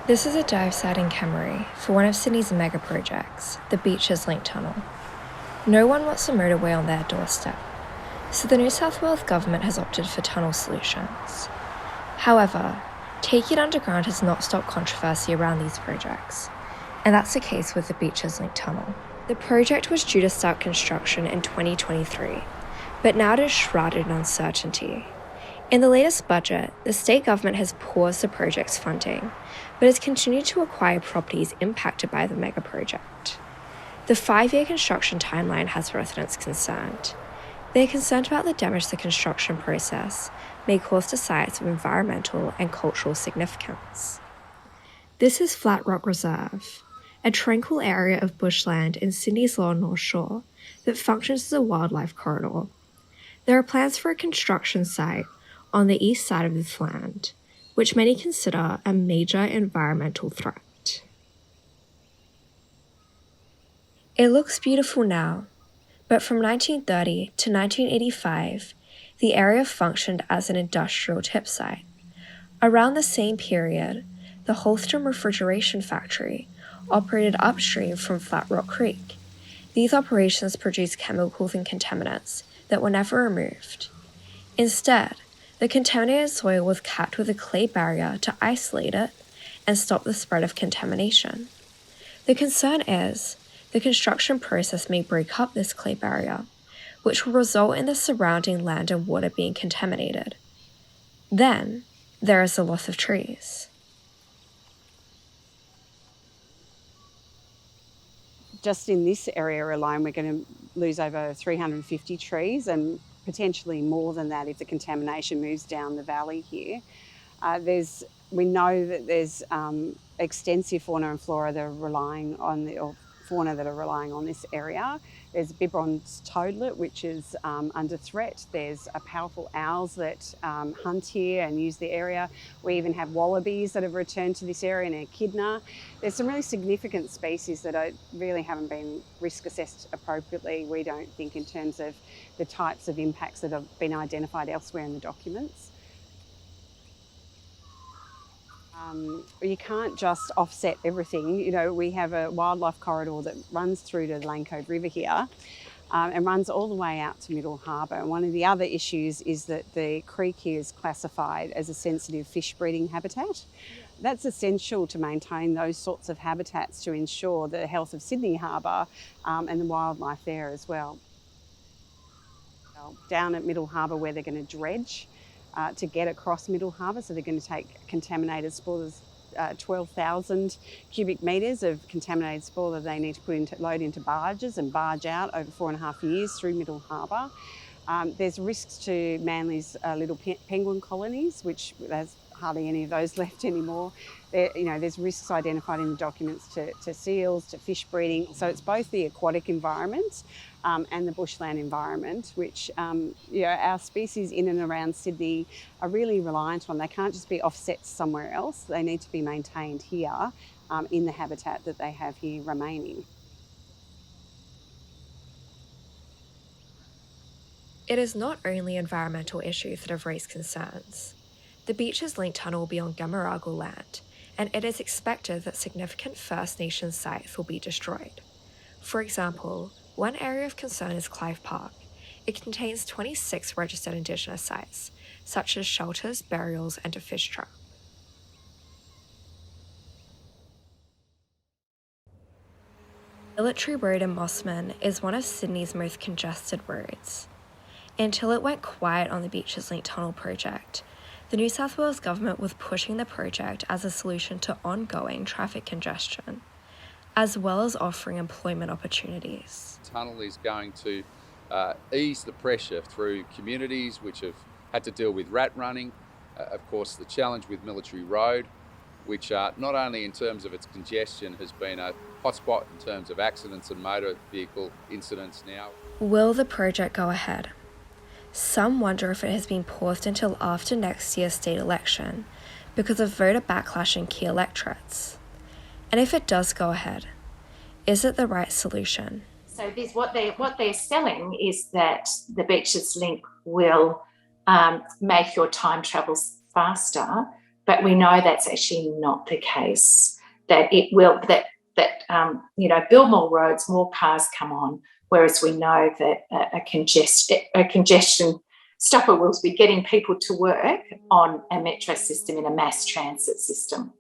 This is a dive site in Cammeray for one of Sydney's mega projects, the Beaches Link Tunnel. No one wants a motorway on their doorstep, so the New South Wales government has opted for tunnel solutions. However, taking it underground has not stopped controversy around these projects, and that's the case with the Beaches Link Tunnel. The project was due to start construction in 2023, but now it is shrouded in uncertainty. In the latest budget, the state government has paused the project's funding, but has continued to acquire properties impacted by the mega project. The 5-year construction timeline has residents concerned. They are concerned about the damage the construction process may cause to sites of environmental and cultural significance. This is Flat Rock Reserve, a tranquil area of bushland in Sydney's Lower North Shore that functions as a wildlife corridor. There are plans for a construction site on the east side of this land, which many consider a major environmental threat. It looks beautiful now, but from 1930 to 1985, the area functioned as an industrial tip site. Around the same period, the Holstrom refrigeration factory operated upstream from Flat Rock Creek. These operations produced chemicals and contaminants that were never removed. Instead, the contaminated soil was capped with a clay barrier to isolate it and stop the spread of contamination. The concern is the construction process may break up this clay barrier, which will result in the surrounding land and water being contaminated. Then, there is the loss of trees. Just in this area alone, we're going to lose over 350 trees and potentially more than that if the contamination moves down the valley here. We know that there's extensive fauna and flora that are relying on this area. There's Biberon's toadlet, which is under threat. There's powerful owls that hunt here and use the area. We even have wallabies that have returned to this area and echidna. There's some really significant species that really haven't been risk assessed appropriately, we don't think, in terms of the types of impacts that have been identified elsewhere in the documents. You can't just offset everything. You know, we have a wildlife corridor that runs through to the Lane Cove River here and runs all the way out to Middle Harbour. And one of the other issues is that the creek here is classified as a sensitive fish breeding habitat. That's essential to maintain those sorts of habitats to ensure the health of Sydney Harbour and the wildlife there as well. Down at Middle Harbour, where they're going to dredge to get across Middle Harbour, so they're going to take contaminated spoil, 12,000 cubic metres of contaminated spoil that they need to load into barges and barge out over 4.5 years through Middle Harbour. There's risks to Manly's little penguin colonies, which there's hardly any of those left anymore. There's risks identified in the documents to seals, to fish breeding. So it's both the aquatic environment and the bushland environment, which our species in and around Sydney are really reliant on. They can't just be offset somewhere else. They need to be maintained here in the habitat that they have here remaining. It is not only environmental issues that have raised concerns. The Beaches Link Tunnel will be on Gamarragal land, and it is expected that significant First Nations sites will be destroyed. For example, one area of concern is Clive Park. It contains 26 registered Indigenous sites, such as shelters, burials, and a fish trap. Military Road in Mossman is one of Sydney's most congested roads. Until it went quiet on the Beaches Link Tunnel project, the New South Wales government was pushing the project as a solution to ongoing traffic congestion, as well as offering employment opportunities. The tunnel is going to ease the pressure through communities which have had to deal with rat running. Of course, the challenge with Military Road, which not only in terms of its congestion has been a hotspot in terms of accidents and motor vehicle incidents now. Will the project go ahead? Some wonder if it has been paused until after next year's state election because of voter backlash in key electorates. And if it does go ahead, is it the right solution? So what they're selling is that the Beaches Link will make your time travels faster, but we know that's actually not the case. That it will, build more roads, more cars come on, whereas we know that a congestion stopper will be getting people to work on a metro system in a mass transit system.